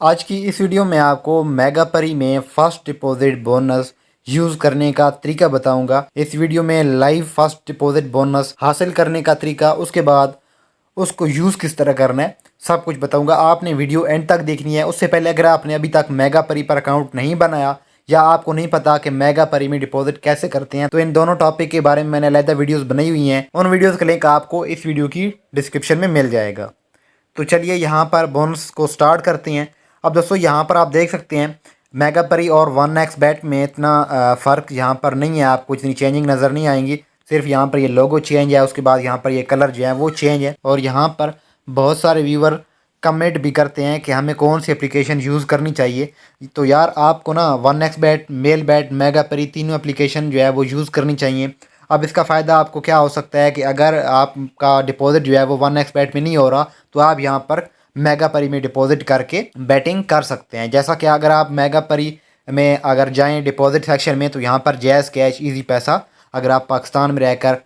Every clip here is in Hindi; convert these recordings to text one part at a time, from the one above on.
आज की इस वीडियो में आपको मेगा परी में फर्स्ट डिपॉजिट बोनस यूज़ करने का तरीका बताऊंगा। इस वीडियो में लाइव फर्स्ट डिपॉजिट बोनस हासिल करने का तरीका, उसके बाद उसको यूज़ किस तरह करना है, सब कुछ बताऊंगा। आपने वीडियो एंड तक देखनी है। उससे पहले अगर आपने अभी तक मेगा परी पर अकाउंट नहीं बनाया या आपको नहीं पता कि मेगा परी में डिपॉजिट कैसे करते हैं, तो इन दोनों टॉपिक के बारे में मैंने अलग वीडियोज़ बनाई हुई हैं। उन वीडियोज़ का लिंक आपको इस वीडियो की डिस्क्रिप्शन में मिल जाएगा। तो चलिए यहाँ पर बोनस को स्टार्ट करते हैं। अब दोस्तों यहाँ पर आप देख सकते हैं मेगा परी और 1x बैट में इतना फ़र्क यहाँ पर नहीं है, आपको इतनी चेंजिंग नज़र नहीं आएंगी। सिर्फ यहाँ पर ये लोगो चेंज है, उसके बाद यहाँ पर ये कलर जो है वो चेंज है। और यहाँ पर बहुत सारे व्यूवर कमेंट भी करते हैं कि हमें कौन सी एप्लीकेशन यूज़ करनी चाहिए। तो यार आपको ना 1x bat, mail bat, mega परी तीनों एप्लीकेशन जो है वो यूज़ करनी चाहिए। अब इसका फ़ायदा आपको क्या हो सकता है कि अगर आपका डिपॉजिट जो है वो 1x बैट में नहीं हो रहा, तो आप यहाँ पर मेगा परी में डिपॉजिट करके बैटिंग कर सकते हैं। जैसा कि अगर आप मेगा परी में अगर जाएं डिपॉजिट सेक्शन में, तो यहाँ पर जैज़ कैश इजी पैसा, अगर आप पाकिस्तान में रहकर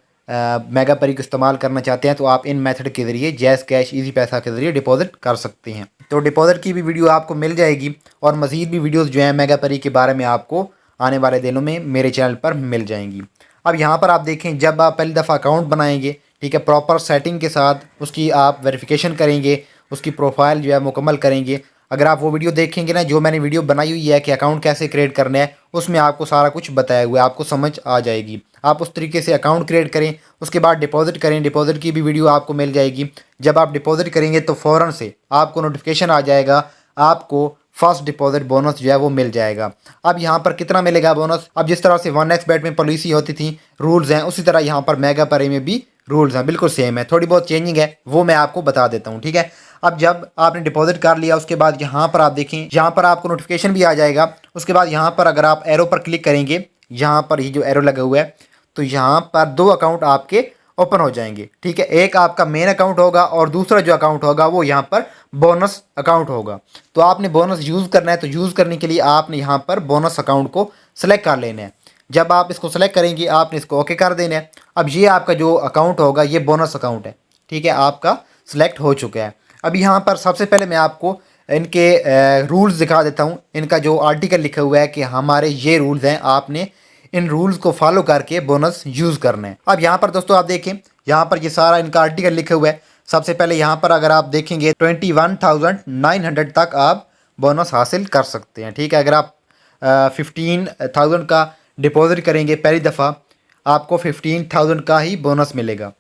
मेगा परी को इस्तेमाल करना चाहते हैं तो आप इन मेथड के ज़रिए जैज़ कैश इजी पैसा के ज़रिए डिपॉजिट कर सकते हैं। तो डिपॉजिट की भी वीडियो आपको मिल जाएगी और मज़ीद भी वीडियोज़ जो हैं मेगा परी के बारे में आपको आने वाले दिनों में मेरे चैनल पर मिल जाएंगी। अब यहाँ पर आप देखें, जब आप पहली दफ़ा अकाउंट बनाएंगे, ठीक है, प्रॉपर सेटिंग के साथ उसकी आप वेरिफिकेशन करेंगे, उसकी प्रोफाइल जो है मुकम्मल करेंगे। अगर आप वो वीडियो देखेंगे ना, जो मैंने वीडियो बनाई हुई है कि अकाउंट कैसे क्रिएट करना है, उसमें आपको सारा कुछ बताया हुआ है, आपको समझ आ जाएगी। आप उस तरीके से अकाउंट क्रिएट करें, उसके बाद डिपॉजिट करें। डिपॉजिट की भी वीडियो आपको मिल जाएगी। जब आप डिपॉजिट करेंगे तो फ़ौरन से आपको नोटिफिकेशन आ जाएगा, आपको फर्स्ट डिपॉजिट बोनस जो है वो मिल जाएगा। अब यहाँ पर कितना मिलेगा बोनस? अब जिस तरह से 1x बैट में पॉलिसी होती थी, रूल्स हैं, उसी तरह यहाँ पर मेगा परी में भी रूल्स हैं, बिल्कुल सेम है। थोड़ी बहुत चेंजिंग है, वो मैं आपको बता देता हूँ, ठीक है। अब जब आपने डिपॉजिट कर लिया, उसके बाद यहाँ पर आप देखें, यहाँ पर आपको नोटिफिकेशन भी आ जाएगा। उसके बाद यहाँ पर अगर आप एरो पर क्लिक करेंगे, यहाँ पर ये जो एरो लगा हुआ है, तो यहाँ पर दो अकाउंट आपके ओपन हो जाएंगे, ठीक है। एक आपका मेन अकाउंट होगा और दूसरा जो अकाउंट होगा वो यहाँ पर बोनस अकाउंट होगा। तो आपने बोनस यूज़ करना है, तो यूज़ करने के लिए आपने यहाँ पर बोनस अकाउंट को सेलेक्ट कर लेना है। जब आप इसको सेलेक्ट करेंगे, आपने इसको ओके कर देना है। अब ये आपका जो अकाउंट होगा ये बोनस अकाउंट है, ठीक है, आपका सिलेक्ट हो चुका है। अब यहाँ पर सबसे पहले मैं आपको इनके रूल्स दिखा देता हूँ। इनका जो आर्टिकल लिखा हुआ है कि हमारे ये रूल्स हैं, आपने इन रूल्स को फॉलो करके बोनस यूज़ करना है। अब यहाँ पर दोस्तों आप देखें, यहाँ पर ये सारा इनका आर्टिकल लिखा हुआ है। सबसे पहले यहाँ पर अगर आप देखेंगे 21,900 तक आप बोनस हासिल कर सकते हैं, ठीक है। अगर आप 15,000 का डिपॉजिट करेंगे पहली दफ़ा, आपको 15,000 का ही बोनस मिलेगा।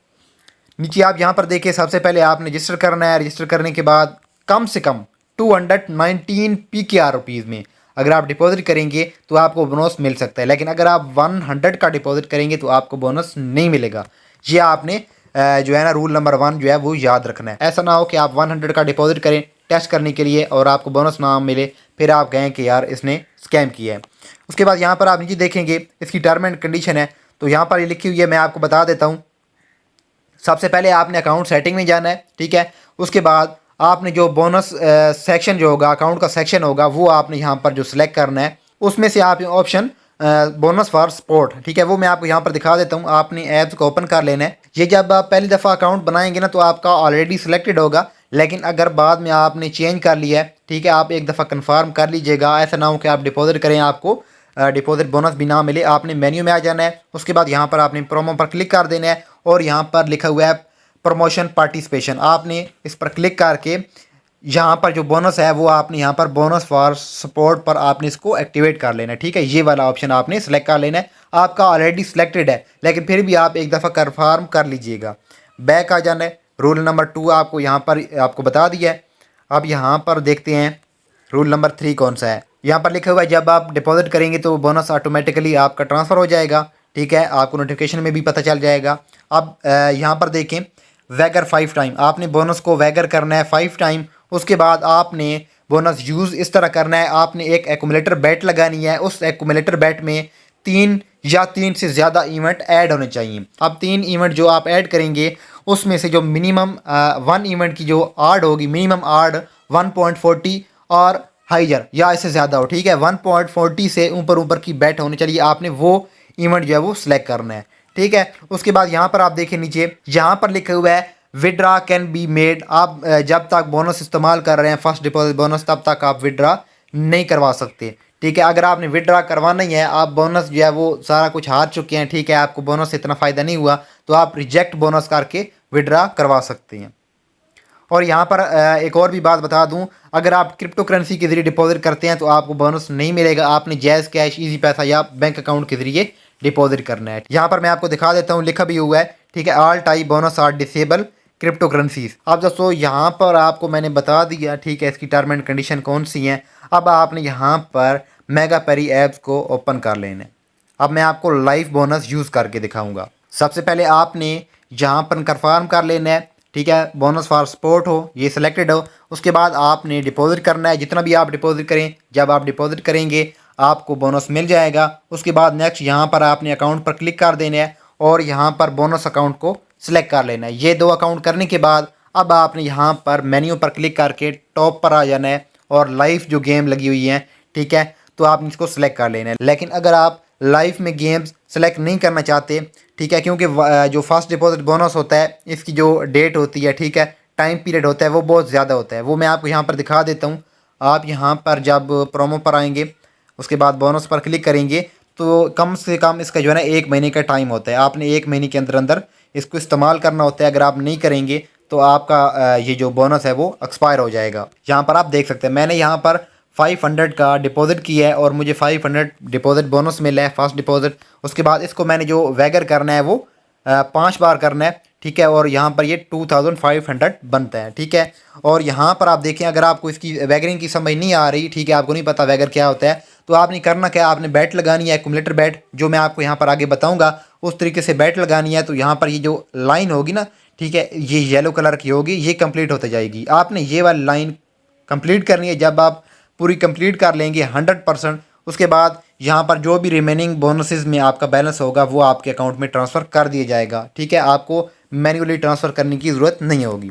नीचे आप यहाँ पर देखिए, सबसे पहले आपने रजिस्टर करना है। रजिस्टर करने के बाद कम से कम 219 PKR रुपीज़ में अगर आप डिपॉजिट करेंगे तो आपको बोनस मिल सकता है। लेकिन अगर आप 100 का डिपॉजिट करेंगे तो आपको बोनस नहीं मिलेगा। ये आपने जो है ना, रूल नंबर 1 जो है वो याद रखना है। ऐसा ना हो कि आप 100 का डिपॉजिट करें टेस्ट करने के लिए और आपको बोनस ना मिले, फिर आप कहें कि यार इसने स्कैम किया है। उसके बाद यहाँ पर आप नीचे देखेंगे, इसकी टर्म एंड कंडीशन है, तो यहाँ पर ये लिखी हुई है, मैं आपको बता देता हूँ। सबसे पहले आपने अकाउंट सेटिंग में जाना है, ठीक है। उसके बाद आपने जो बोनस सेक्शन जो होगा, अकाउंट का सेक्शन होगा, वो आपने यहाँ पर जो सिलेक्ट करना है, उसमें से आप ऑप्शन बोनस फॉर सपोर्ट, ठीक है, वो मैं आपको यहाँ पर दिखा देता हूँ। आपने ऐप्स को ओपन कर लेना है। ये जब आप पहली दफ़ा अकाउंट बनाएंगे ना, तो आपका ऑलरेडी सिलेक्टेड होगा। लेकिन अगर बाद में आपने चेंज कर लिया है, ठीक है, आप एक दफ़ा कन्फर्म कर लीजिएगा। ऐसा ना हो कि आप डिपॉजिट करें, आपको डिपॉजिट बोनस भी ना मिले। आपने मेन्यू में आ जाना है। उसके बाद यहाँ पर आपने प्रोमो पर क्लिक कर देना है और यहाँ पर लिखा हुआ है प्रमोशन पार्टिसिपेशन, आपने इस पर क्लिक करके यहाँ पर जो बोनस है वो आपने यहाँ पर बोनस फॉर सपोर्ट पर आपने इसको एक्टिवेट कर लेना है, ठीक है। ये वाला ऑप्शन आपने सेलेक्ट कर लेना है। आपका ऑलरेडी सिलेक्टेड है, लेकिन फिर भी आप एक दफ़ा कन्फर्म कर लीजिएगा। बैक आ जाना है। रूल नंबर 2 आपको यहाँ पर आपको बता दिया है। अब यहाँ पर देखते हैं रूल नंबर 3 कौन सा है। यहाँ पर लिखा हुआ है, जब आप डिपॉजिट करेंगे तो बोनस ऑटोमेटिकली आपका ट्रांसफ़र हो जाएगा, ठीक है, आपको नोटिफिकेशन में भी पता चल जाएगा। अब यहाँ पर देखें, वैगर 5 टाइम, आपने बोनस को वैगर करना है 5 टाइम। उसके बाद आपने बोनस यूज़ इस तरह करना है, आपने एक एक्यूमुलेटर बैट लगानी है। उस एक्यूमुलेटर बैट में 3 या 3 से ज़्यादा इवेंट ऐड होने चाहिए। अब 3 इवेंट जो आप ऐड करेंगे, उसमें से जो मिनिमम 1 इवेंट की जो आर्ड होगी, मिनिमम आर्ड 1.40 और हाइजर या इससे ज़्यादा हो, ठीक है, 1.40 से ऊपर की बैट होनी चाहिए। आपने वो इवेंट जो है वो सिलेक्ट करना है, ठीक है। उसके बाद यहाँ पर आप देखें नीचे, यहाँ पर लिखा हुआ है विड्रा कैन बी मेड। आप जब तक बोनस इस्तेमाल कर रहे हैं फर्स्ट डिपॉजिट बोनस, तब तक आप विड्रा नहीं करवा सकते। ठीक है, अगर आपने विड्रा करवाना ही है, आप बोनस जो है वो सारा कुछ हार चुके हैं, ठीक है, आपको बोनस से इतना फ़ायदा नहीं हुआ, तो आप रिजेक्ट बोनस करके विड्रा करवा सकते हैं। और यहाँ पर एक और भी बात बता दूं, अगर आप क्रिप्टो करेंसी के ज़रिए डिपॉजिट करते हैं तो आपको बोनस नहीं मिलेगा। आपने जैज़ कैश, इजी पैसा या बैंक अकाउंट के ज़रिए डिपॉजिट करना है। यहाँ पर मैं आपको दिखा देता हूँ, लिखा भी हुआ है, ठीक है, all type bonus are disable cryptocurrencies. अब दोस्तों यहाँ पर आपको मैंने बता दिया, ठीक है, इसकी टर्म एंड कंडीशन कौन सी हैं। अब आपने यहाँ पर मेगा पेरी ऐप्स को ओपन कर लेना है। अब मैं आपको लाइव बोनस यूज़ करके दिखाऊंगा। सबसे पहले आपने यहाँ पर कंफर्म कर लेना है, ठीक है, बोनस फॉर सपोर्ट हो, ये सिलेक्टेड हो। उसके बाद आपने डिपॉजिट करना है, जितना भी आप डिपॉजिट करें, जब आप डिपॉजिट करेंगे आपको बोनस मिल जाएगा। उसके बाद नेक्स्ट यहाँ पर आपने अकाउंट पर क्लिक कर देना है और यहाँ पर बोनस अकाउंट को सिलेक्ट कर लेना है। ये 2 अकाउंट करने के बाद अब आपने यहाँ पर मेन्यू पर क्लिक करके टॉप पर आ जाना है और लाइव जो गेम लगी हुई है, ठीक है, तो आपने इसको सिलेक्ट कर लेना है। लेकिन अगर आप लाइफ में गेम्स सेलेक्ट नहीं करना चाहते, ठीक है, क्योंकि जो फर्स्ट डिपॉजिट बोनस होता है इसकी जो डेट होती है, ठीक है, टाइम पीरियड होता है, वो बहुत ज़्यादा होता है। वो मैं आपको यहाँ पर दिखा देता हूँ। आप यहाँ पर जब प्रोमो पर आएंगे, उसके बाद बोनस पर क्लिक करेंगे, तो कम से कम इसका जो है ना 1 महीने का टाइम होता है। आपने 1 महीने के अंदर अंदर इसको इस्तेमाल करना होता है। अगर आप नहीं करेंगे तो आपका ये जो बोनस है वो एक्सपायर हो जाएगा। यहाँ पर आप देख सकते हैं, मैंने यहाँ पर 500 का डिपॉजिट किया है और मुझे 500 डिपॉजिट बोनस मिला है फर्स्ट डिपॉजिट। उसके बाद इसको मैंने जो वैगर करना है वो 5 बार करना है, ठीक है, और यहाँ पर ये 2500 बनता है, ठीक है। और यहाँ पर आप देखें, अगर आपको इसकी वैगरिंग की समझ नहीं आ रही, ठीक है, आपको नहीं पता वैगर क्या होता है, तो आपने करना क्या, आपने बैट लगानी है, एक्यूमुलेटर बैट, जो मैं आपको यहाँ पर आगे बताऊँगा उस तरीके से बैट लगानी है। तो यहाँ पर ये जो लाइन होगी ना, ठीक है, ये येलो कलर की होगी, ये कंप्लीट होती जाएगी। आपने ये वाली लाइन कंप्लीट करनी है। जब आप पूरी कंप्लीट कर लेंगे 100%, उसके बाद यहाँ पर जो भी रिमेनिंग बोनसेस में आपका बैलेंस होगा वो आपके अकाउंट में ट्रांसफ़र कर दिया जाएगा, ठीक है। आपको मैन्युअली ट्रांसफ़र करने की ज़रूरत नहीं होगी,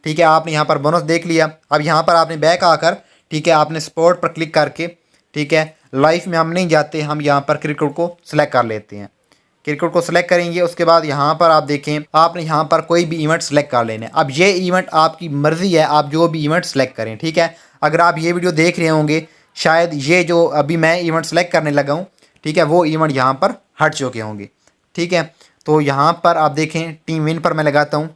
ठीक है। आपने यहाँ पर बोनस देख लिया। अब यहाँ पर आपने बैक आकर, ठीक है, आपने स्पोर्ट पर क्लिक करके, ठीक है, लाइफ में हम नहीं जाते, हम यहाँ पर क्रिकेट को सिलेक्ट कर लेते हैं। क्रिकेट को सिलेक्ट करेंगे, उसके बाद यहाँ पर आप देखें, आपने यहाँ पर कोई भी इवेंट सेलेक्ट कर लेना है। अब ये इवेंट आपकी मर्ज़ी है, आप जो भी इवेंट सेलेक्ट करें, ठीक है। अगर आप ये वीडियो देख रहे होंगे, शायद ये जो अभी मैं इवेंट सेलेक्ट करने लगा हूँ, ठीक है, वो इवेंट यहाँ पर हट चुके होंगे, ठीक है। तो यहाँ पर आप देखें, टीम विन पर मैं लगाता हूँ।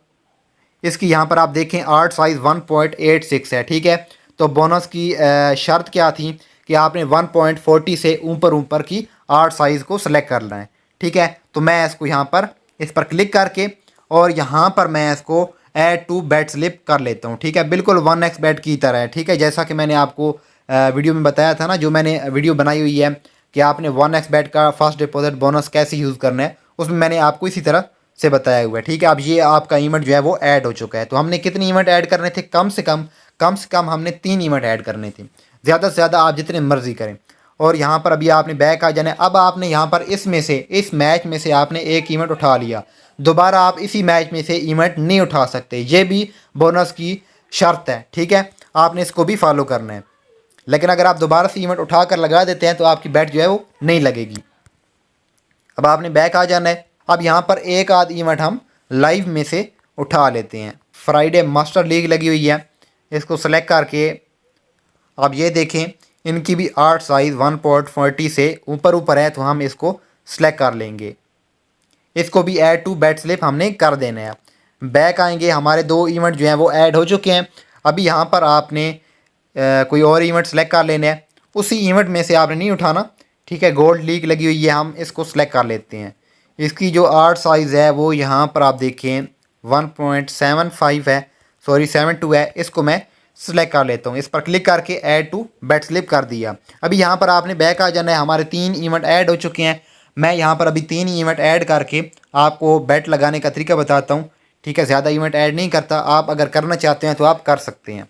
इसकी यहाँ पर आप देखें आर्ट साइज़ 1.86 है, ठीक है। तो बोनस की शर्त क्या थी कि आपने 1.40 से ऊपर की आर्ट साइज़ को सिलेक्ट करना है, ठीक है। तो मैं इसको यहाँ पर इस पर क्लिक करके और यहाँ पर मैं इसको ऐड टू बेट स्लिप कर लेता हूँ, ठीक है, बिल्कुल 1x बेट की तरह है, ठीक है। जैसा कि मैंने आपको वीडियो में बताया था ना, जो मैंने वीडियो बनाई हुई है कि आपने 1x बेट का फर्स्ट डिपॉजिट बोनस कैसे यूज़ करना है, उसमें मैंने आपको इसी तरह से बताया हुआ है, ठीक है। अब ये आपका इवेंट जो है वो ऐड हो चुका है। तो हमने कितने इवेंट ऐड करने थे, कम से कम हमने 3 इवेंट ऐड करने थे। ज़्यादा से ज़्यादा आप जितने मर्जी करें। और यहाँ पर अभी आपने बैक आ जाना है। अब आपने यहाँ पर इसमें से, इस मैच में से आपने एक इवेंट उठा लिया, दोबारा आप इसी मैच में से इवेंट नहीं उठा सकते। ये भी बोनस की शर्त है, ठीक है, आपने इसको भी फॉलो करना है। लेकिन अगर आप दोबारा से इवेंट उठा कर लगा देते हैं तो आपकी बैट जो है वो नहीं लगेगी। अब आपने बैक आ जाना है। अब यहाँ पर एक आध इवेंट हम लाइव में से उठा लेते हैं। फ्राइडे मास्टर लीग लगी हुई है, इसको सेलेक्ट करके आप ये देखें, इनकी भी आर्ट साइज़ 1.40 से ऊपर है, तो हम इसको सेलेक्ट कर लेंगे। इसको भी ऐड टू बेट स्लिप हमने कर देना है। बैक आएंगे, हमारे 2 इवेंट जो हैं वो ऐड हो चुके हैं। अभी यहाँ पर आपने कोई और इवेंट सेलेक्ट कर लेना है। उसी इवेंट में से आपने नहीं उठाना, ठीक है। गोल्ड लीग लगी हुई है, हम इसको सेलेक्ट कर लेते हैं। इसकी जो आर्ट साइज़ है वो यहाँ पर आप देखें 1.75 है, सॉरी 72 है। इसको मैं सेलेक्ट कर लेता हूँ। इस पर क्लिक करके ऐड टू बेट स्लिप कर दिया। अभी यहाँ पर आपने बैक आ जाना है। हमारे 3 इवेंट ऐड हो चुके हैं। मैं यहाँ पर अभी 3 इवेंट ऐड करके आपको बेट लगाने का तरीका बताता हूँ, ठीक है। ज़्यादा इवेंट ऐड नहीं करता, आप अगर करना चाहते हैं तो आप कर सकते हैं,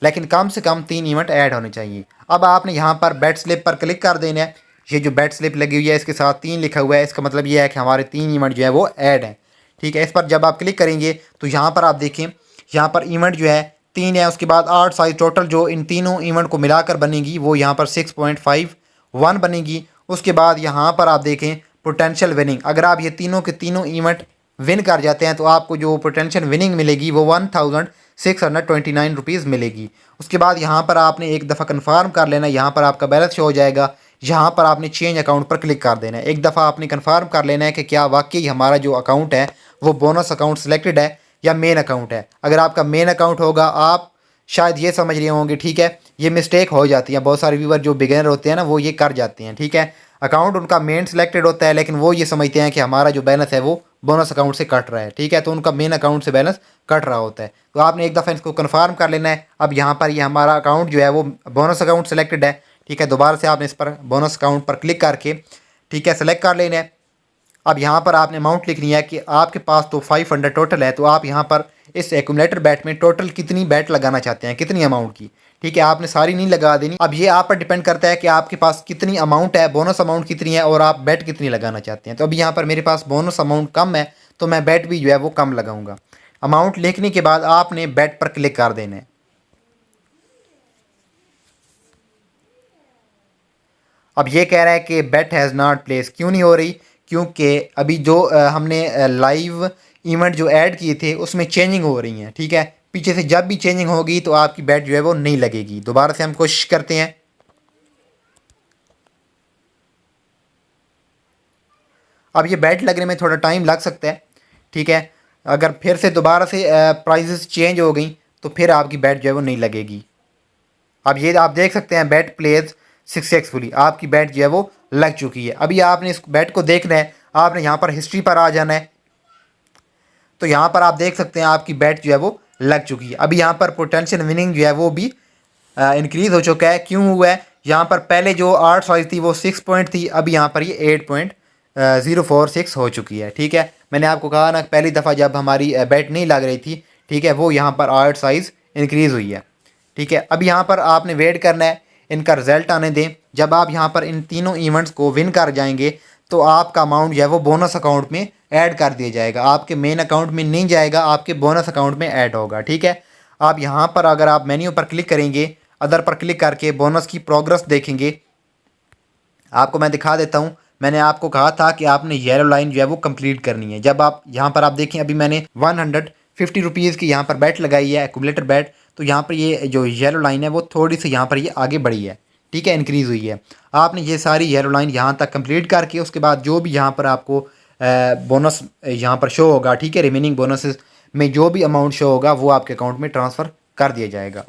लेकिन कम से कम 3 इवेंट ऐड होने चाहिए। अब आपने यहाँ पर बेट स्लिप पर क्लिक कर देना है। ये जो बेट स्लिप लगी हुई है इसके साथ 3 लिखा हुआ है, इसका मतलब ये है कि हमारे 3 इवेंट जो है वो ऐड हैं, ठीक है। इस पर जब आप क्लिक करेंगे तो यहाँ पर आप देखें, यहाँ पर इवेंट जो है 3 है। उसके बाद आर्ट साइज टोटल जो इन तीनों इवेंट को मिलाकर बनेगी वो यहाँ पर 6.51 बनेगी। उसके बाद यहाँ पर आप देखें पोटेंशियल विनिंग, अगर आप ये तीनों के तीनों इवेंट विन कर जाते हैं तो आपको जो पोटेंशियल विनिंग मिलेगी वो 1629 रुपीज़ मिलेगी। उसके बाद यहाँ पर आपने एक दफ़ा कन्फर्म कर लेना, यहाँ पर आपका बैलेंस शो हो जाएगा। यहाँ पर आपने चेंज अकाउंट पर क्लिक कर देना है। एक दफ़ा आपने कन्फर्म कर लेना है कि क्या वाकई हमारा जो अकाउंट है वो बोनस अकाउंट सेलेक्टेड है या मेन अकाउंट है। अगर आपका मेन अकाउंट होगा, आप शायद ये समझ रहे होंगे, ठीक है, ये मिस्टेक हो जाती है, बहुत सारे व्यूवर जो बिगिनर होते हैं ना वो ये कर जाते हैं, ठीक है। अकाउंट उनका मेन सेलेक्टेड होता है लेकिन वो ये समझते हैं कि हमारा जो बैलेंस है वो बोनस अकाउंट से कट रहा है, ठीक है, तो उनका मेन अकाउंट से बैलेंस कट रहा होता है। तो आपने एक दफ़ा इसको कन्फर्म कर लेना है। अब यहाँ पर ये हमारा अकाउंट जो है वो बोनस अकाउंट सेलेक्टेड है, ठीक है। दोबारा से आपने इस पर बोनस अकाउंट पर क्लिक करके, ठीक है, सेलेक्ट कर लेना है। अब यहाँ पर आपने अमाउंट लिखनी है कि आपके पास तो 500 टोटल है, तो आप यहाँ पर इस एक्यूमुलेटर बैट में टोटल कितनी बैट लगाना चाहते हैं, कितनी अमाउंट की, ठीक है। आपने सारी नहीं लगा देनी। अब ये आप पर डिपेंड करता है कि आपके पास कितनी अमाउंट है, बोनस अमाउंट कितनी है और आप बैट कितनी लगाना चाहते हैं। तो अभी यहाँ पर मेरे पास बोनस अमाउंट कम है तो मैं बैट भी जो है वो कम लगाऊंगा। अमाउंट लिखने के बाद आपने बैट पर क्लिक कर देना है। अब ये कह रहा है कि बेट हैज़ नॉट प्लेस, क्यों नहीं हो रही, क्योंकि अभी जो हमने लाइव इवेंट जो ऐड किए थे उसमें चेंजिंग हो रही हैं, ठीक है। पीछे से जब भी चेंजिंग होगी तो आपकी बेट जो है वो नहीं लगेगी। दोबारा से हम कोशिश करते हैं। अब ये बेट लगने में थोड़ा टाइम लग सकता है, ठीक है। अगर फिर से दोबारा से प्राइजेस चेंज हो गई तो फिर आपकी बेट जो है वो नहीं लगेगी। अब ये आप देख सकते हैं बैट प्लेज सक्सेसफुली, आपकी बैट जो है वो लग चुकी है। अभी आपने इस बैट को देखना है, आपने यहाँ पर हिस्ट्री पर आ जाना है। तो यहाँ पर आप देख सकते हैं आपकी बैट जो है वो लग चुकी है। अभी यहाँ पर पोटेंशियल विनिंग जो है वो भी इंक्रीज़ हो चुका है। क्यों हुआ है, यहाँ पर पहले जो 8 साइज थी वो 6 पॉइंट थी, अभी यहाँ पर ये 8.046 हो चुकी है, ठीक है। मैंने आपको कहा ना पहली दफ़ा जब हमारी बैट नहीं लग रही थी, ठीक है, वो यहाँ पर 8 साइज़ इंक्रीज़ हुई है, ठीक है। अब यहाँ पर आपने वेट करना है, इनका रिजल्ट आने दें। जब आप यहाँ पर इन तीनों इवेंट्स को विन कर जाएंगे तो आपका अमाउंट जो है वो बोनस अकाउंट में ऐड कर दिया जाएगा, आपके मेन अकाउंट में नहीं जाएगा, आपके बोनस अकाउंट में ऐड होगा, ठीक है। आप यहाँ पर अगर आप मेन्यू पर क्लिक करेंगे, अदर पर क्लिक करके बोनस की प्रोग्रेस देखेंगे। आपको मैं दिखा देता हूँ। मैंने आपको कहा था कि आपने येलो लाइन जो है वो कंप्लीट करनी है। जब आप यहाँ पर आप देखें, अभी मैंने 150 रुपीज़ की यहाँ पर बैट लगाई है, एक्यूमुलेटर बैट, तो यहाँ पर ये जो येलो लाइन है वो थोड़ी सी यहाँ पर ये आगे बढ़ी है, ठीक है, इंक्रीज़ हुई है। आपने ये सारी येलो लाइन यहाँ तक कंप्लीट करके उसके बाद जो भी यहाँ पर आपको बोनस यहाँ पर शो होगा, ठीक है, रिमेनिंग बोनसेस में जो भी अमाउंट शो होगा वो आपके अकाउंट में ट्रांसफ़र कर दिया जाएगा।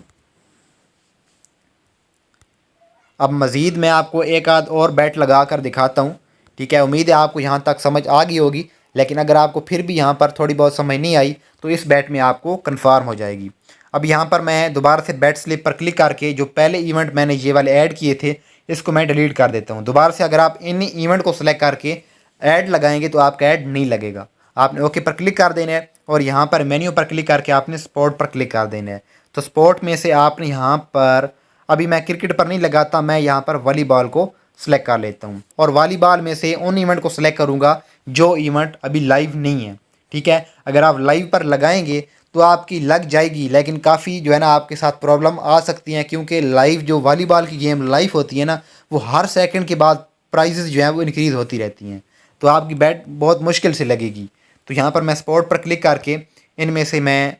अब मज़ीद मैं आपको एक आध और बैट लगा कर दिखाता हूँ, ठीक है। उम्मीद है आपको यहाँ तक समझ आ गई होगी, लेकिन अगर आपको फिर भी यहाँ पर थोड़ी बहुत समझ नहीं आई तो इस बैट में आपको कंफर्म हो जाएगी। अब यहाँ पर मैं दोबारा से बैट स्लिप पर क्लिक करके जो पहले इवेंट मैंने ये वाले ऐड किए थे इसको मैं डिलीट कर देता हूँ। दोबारा से अगर आप इन इवेंट को सिलेक्ट करके ऐड लगाएंगे तो आपका ऐड नहीं लगेगा। आपने ओके पर क्लिक कर देना है और यहाँ पर मेन्यू पर क्लिक करके आपने स्पोर्ट पर क्लिक कर देना है। तो स्पोर्ट में से आपने यहाँ पर, अभी मैं क्रिकेट पर नहीं लगाता, मैं यहाँ पर वॉलीबॉल को सिलेक्ट कर लेता हूँ और वॉलीबॉल में से उन इवेंट को सिलेक्ट करूँगा जो इवेंट अभी लाइव नहीं है, ठीक है। अगर आप लाइव पर लगाएंगे तो आपकी लग जाएगी, लेकिन काफ़ी जो है ना आपके साथ प्रॉब्लम आ सकती हैं, क्योंकि लाइव जो वॉलीबॉल की गेम लाइव होती है ना वो हर सेकंड के बाद प्राइजेस जो हैं वो इंक्रीज़ होती रहती हैं, तो आपकी बैट बहुत मुश्किल से लगेगी। तो यहाँ पर मैं स्पोर्ट पर क्लिक करके इनमें से मैं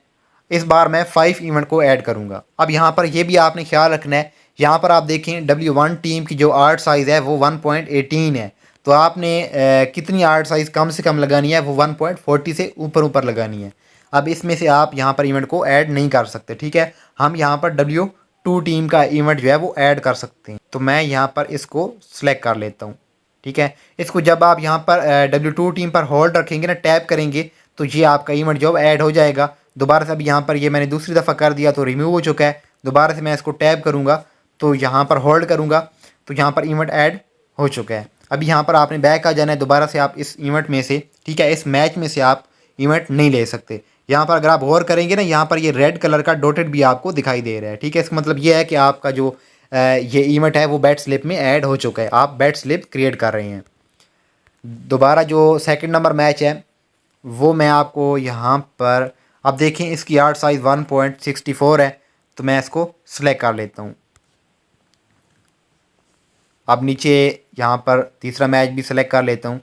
इस बार मैं 5 इवेंट को ऐड करूँगा। अब यहाँ पर ये भी आपने ख्याल रखना है, यहाँ पर आप देखें W1 टीम की जो आर्ट साइज़ है वो 1.18 है, तो आपने कितनी आर्ट साइज़ कम से कम लगानी है, वो 1.40 से ऊपर लगानी है। अब इसमें से आप यहाँ पर इवेंट को ऐड नहीं कर सकते, ठीक है। हम यहाँ पर W2 टीम का इवेंट जो है वो ऐड कर सकते हैं, तो मैं यहाँ पर इसको सिलेक्ट कर लेता हूँ, ठीक है। इसको जब आप यहाँ पर W2 टीम पर होल्ड रखेंगे ना, टैप करेंगे, तो ये आपका इवेंट जो ऐड हो जाएगा। दोबारा से अब यहाँ पर ये मैंने दूसरी दफ़ा कर दिया तो रिमूव हो चुका है। दोबारा से मैं इसको टैप करूँगा तो यहाँ पर होल्ड करूँगा तो यहाँ पर इवेंट ऐड हो चुका है। अब यहाँ पर आपने बैक आ जाना है, दोबारा से आप इस इवेंट में से, ठीक है, इस मैच में से आप इवेंट नहीं ले सकते। यहाँ पर अगर आप गौर करेंगे ना, यहाँ पर ये रेड कलर का डॉटेड भी आपको दिखाई दे रहा है, ठीक है। इसका मतलब ये है कि आपका जो ये इवेंट है वो बैट स्लिप में ऐड हो चुका है, आप बैट स्लिप क्रिएट कर रहे हैं। दोबारा जो सेकंड नंबर मैच है वो मैं आपको यहाँ पर, अब देखें इसकी आर्ट साइज़ 1.64 है, तो मैं इसको सिलेक्ट कर लेता हूँ। अब नीचे यहाँ पर तीसरा मैच भी सिलेक्ट कर लेता हूँ,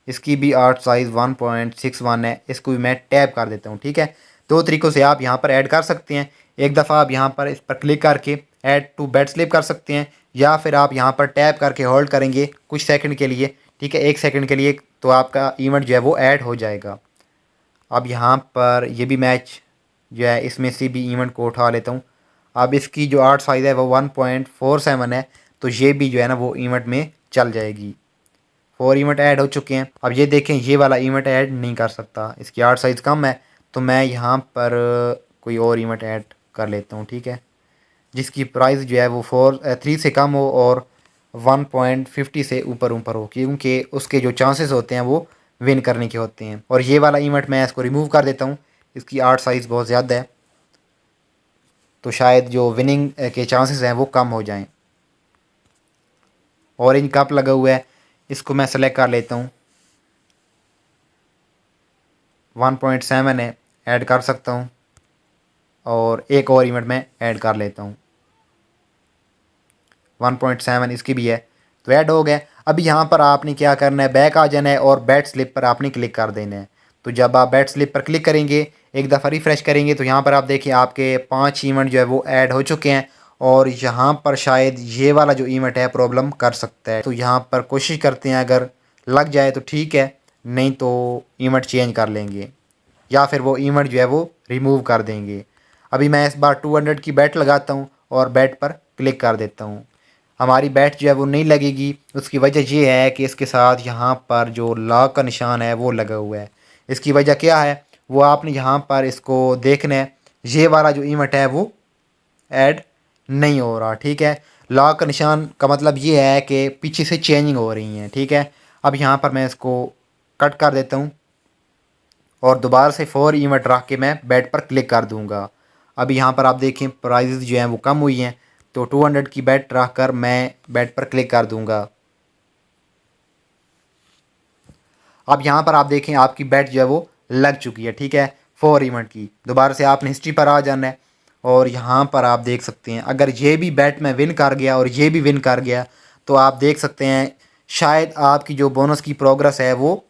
इसकी भी आर्ट साइज़ 1.61 है, इसको भी मैं टैप कर देता हूँ। ठीक है, दो तरीक़ों से आप यहाँ पर ऐड कर सकते हैं। एक दफ़ा आप यहाँ पर इस पर क्लिक करके ऐड टू बेट स्लिप कर सकते हैं, या फिर आप यहाँ पर टैप करके होल्ड करेंगे कुछ सेकंड के लिए। ठीक है, 1 सेकंड के लिए, तो आपका इवेंट जो है वो ऐड हो जाएगा। अब यहाँ पर ये भी मैच जो है, इसमें से भी इवेंट को उठा लेता हूँ। अब इसकी जो आर्ट साइज़ है वो 1.47 है, तो ये भी जो है ना वो इवेंट में चल जाएगी। 4 इवेंट ऐड हो चुके हैं। अब ये देखें, ये वाला इवेंट ऐड नहीं कर सकता, इसकी आर्ट साइज़ कम है, तो मैं यहाँ पर कोई और इवेंट ऐड कर लेता हूँ। ठीक है, जिसकी प्राइस जो है वो 3 से कम हो और 1.50 से ऊपर हो, क्योंकि उसके जो चांसेस होते हैं वो विन करने के होते हैं। और ये वाला इवेंट मैं इसको रिमूव कर देता हूँ, इसकी आर्ट साइज़ बहुत ज़्यादा है, तो शायद जो विनिंग के चांसेस हैं वो कम हो जाएं। ऑरेंज कप लगा हुआ है, इसको मैं सेलेक्ट कर लेता हूँ। 1.7 है, ऐड कर सकता हूँ, और एक और इवेंट में ऐड कर लेता हूँ। 1.7 इसकी भी है, तो ऐड हो गया। अभी यहाँ पर आपने क्या करना है, बैक आ जाना है और बैट स्लिप पर आपने क्लिक कर देना है। तो जब आप बैट स्लिप पर क्लिक करेंगे, एक दफ़ा रिफ़्रेश करेंगे, तो यहाँ पर आप देखिए आपके 5 इवेंट जो है वो ऐड हो चुके हैं। और यहाँ पर शायद ये वाला जो इवेंट है प्रॉब्लम कर सकता है, तो यहाँ पर कोशिश करते हैं अगर लग जाए तो ठीक है, नहीं तो इवेंट चेंज कर लेंगे, या फिर वो इवेंट जो है वो रिमूव कर देंगे। अभी मैं इस बार 200 की बैट लगाता हूँ और बैट पर क्लिक कर देता हूँ। हमारी बैट जो है वो नहीं लगेगी। उसकी वजह ये है कि इसके साथ यहाँ पर जो लॉक का निशान है वो लगा हुआ है। इसकी वजह क्या है वो आपने यहाँ पर इसको देखना है। ये वाला जो इवेंट है वो ऐड नहीं हो रहा। ठीक है, लॉक का निशान का मतलब ये है कि पीछे से चेंजिंग हो रही हैं। ठीक है, अब यहाँ पर मैं इसको कट कर देता हूँ और दोबारा से 4 इवेंट रख के मैं बैट पर क्लिक कर दूँगा। अब यहाँ पर आप देखें प्राइजेज़ जो हैं वो कम हुई हैं, तो 200 की बैट रख कर मैं बैट पर क्लिक कर दूँगा। अब यहाँ पर आप देखें आपकी बैट जो है वो लग चुकी है। ठीक है, 4 इवेंट की। दोबारा से आपने हिस्ट्री पर आ जाना है और यहाँ पर आप देख सकते हैं अगर ये भी बैट में विन कर गया और ये भी विन कर गया, तो आप देख सकते हैं शायद आपकी जो बोनस की प्रोग्रेस है वो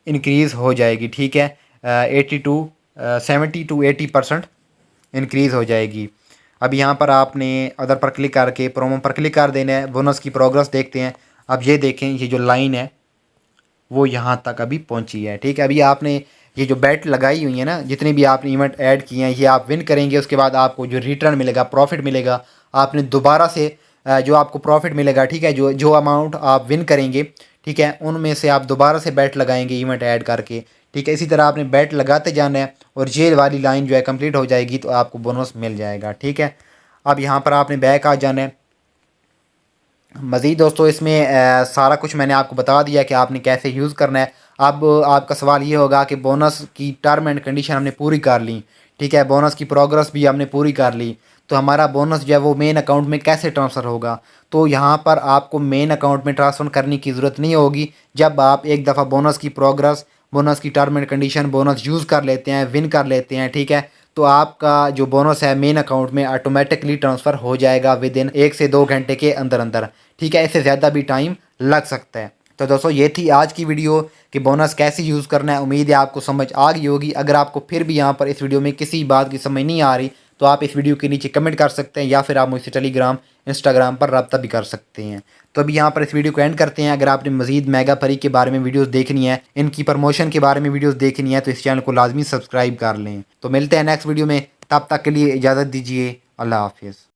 इंक्रीज़ हो जाएगी। ठीक है, 70 टू 80% इंक्रीज़ हो जाएगी। अब यहाँ पर आपने अदर पर क्लिक करके प्रोमो पर क्लिक कर देना है। बोनस की प्रोग्रेस देखते हैं। अब ये देखें, ये जो लाइन है वो यहाँ तक अभी पहुँची है। ठीक है, अभी आपने ये जो बैट लगाई हुई है ना, जितने भी आपने इवेंट ऐड किए हैं, ये आप विन करेंगे, उसके बाद आपको जो रिटर्न मिलेगा, प्रॉफिट मिलेगा, आपने दोबारा से जो आपको प्रॉफिट मिलेगा, ठीक है, जो जो अमाउंट आप विन करेंगे, ठीक है, उनमें से आप दोबारा से बैट लगाएंगे इवेंट ऐड करके। ठीक है, इसी तरह आपने बैट लगाते जाना है और ये वाली लाइन जो है कंप्लीट हो जाएगी तो आपको बोनस मिल जाएगा। ठीक है, अब यहाँ पर आपने बैक आ जाना है। मज़ीद दोस्तों इसमें सारा कुछ मैंने आपको बता दिया कि आपने कैसे यूज़ करना है। अब आपका सवाल ये होगा कि बोनस की टर्म एंड कंडीशन हमने पूरी कर ली, ठीक है, बोनस की प्रोग्रेस भी हमने पूरी कर ली, तो हमारा बोनस जो है वो मेन अकाउंट में कैसे ट्रांसफ़र होगा। तो यहाँ पर आपको मेन अकाउंट में ट्रांसफ़र करने की ज़रूरत नहीं होगी। जब आप एक दफ़ा बोनस की प्रोग्रेस, बोनस की term and condition, bonus use कर लेते हैं, विन कर लेते हैं, ठीक है, तो आपका जो बोनस है मेन अकाउंट में ऑटोमेटिकली ट्रांसफ़र हो जाएगा विद इन 1 से 2 घंटे के अंदर अंदर। ठीक है, इससे ज़्यादा भी टाइम लग सकता है। तो दोस्तों ये थी आज की वीडियो कि बोनस कैसे यूज़ करना है। उम्मीद है आपको समझ आ गई होगी। अगर आपको फिर भी यहाँ पर इस वीडियो में किसी बात की समझ नहीं आ रही तो आप इस वीडियो के नीचे कमेंट कर सकते हैं, या फिर आप मुझसे टेलीग्राम, इंस्टाग्राम पर रब्ता भी कर सकते हैं। तो अभी यहाँ पर इस वीडियो को एंड करते हैं। अगर आपने मज़ीद मेगा परी के बारे में वीडियोस देखनी है, इनकी प्रमोशन के बारे में वीडियोस देखनी है, तो इस चैनल को लाजमी सब्सक्राइब कर लें। तो मिलते हैं नेक्स्ट वीडियो में, तब तक के लिए इजाज़त दीजिए। अल्लाह हाफिज़।